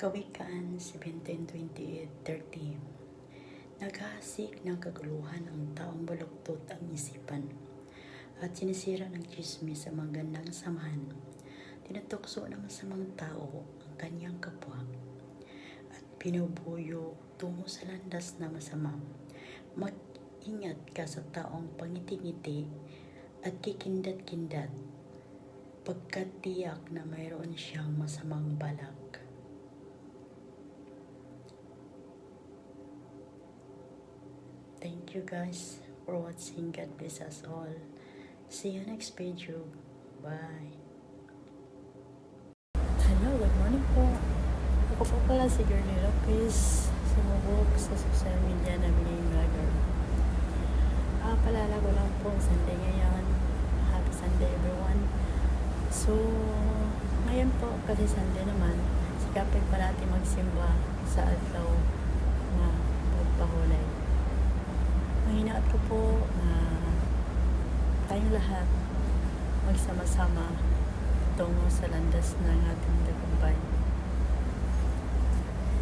Kawikaan 17:28:30. Naghahasik ng kaguluhan ang taong baluktot ang isipan at sinisira ng tsismis sa magandang samahan. Tinutukso ng masamang tao ang kanyang kapwa at pinubuyo tungo sa landas na masama. Mag-ingat ka sa taong pangiti-ngiti at kikindat-kindat pagkat tiyak na mayroon siyang masamang balak. Thank you guys for watching. God bless us all. See you next video. Bye. Hello, good morning po. Ako po pala si Girlie Lopez, sumubok sa social media na biling vlogger. Palala ko lang po, Sunday ngayon. Happy Sunday everyone. So, ngayon po, kasi Sunday naman, sikapin pa natin magsimba sa adlaw na pagpahulay. Mahinaat ko po na tayong lahat magsama-sama tungo sa landas ng ating tagumpay.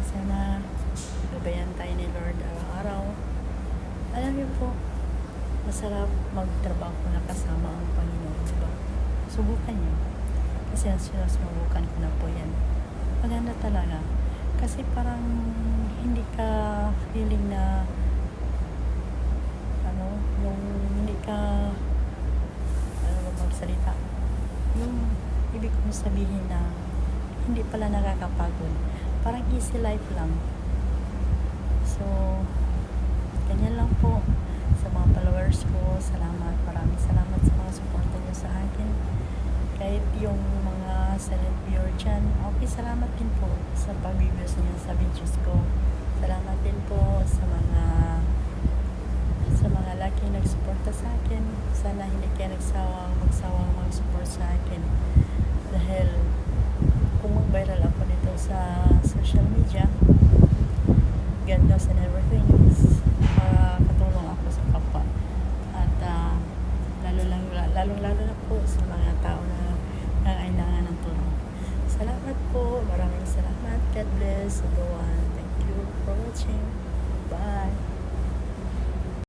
Sana gabayan tayo ni Lord araw-araw. Alam niyo po, masarap magtrabaho na kasama ang Panginoon, diba? Subukan niyo. Kasi sinusubukan ko na po yan. Maganda talaga. Kasi parang hindi ka feeling na yung hindi ka magsalita. Yung ibig kong sabihin na hindi pala nakakapagod. Parang easy life lang. So, ganyan lang po. Sa mga followers ko, salamat. Maraming salamat sa mga suporta niyo sa akin. Kahit yung mga silent viewer dyan, okay, salamat din po sa pag-views niyo sa videos ko. Salamat din po sa mga laki nagsuporta sa akin. Sana hindi kayo magsawang mag-support sa akin. Dahil kung mag-viral ako dito sa social media, God knows and everything is katulong ako sa kapwa. At lalong-lalo na po sa mga tao na nangailangan ng tulong. Salamat po. Maraming salamat. God bless everyone. Thank you for watching. Bye.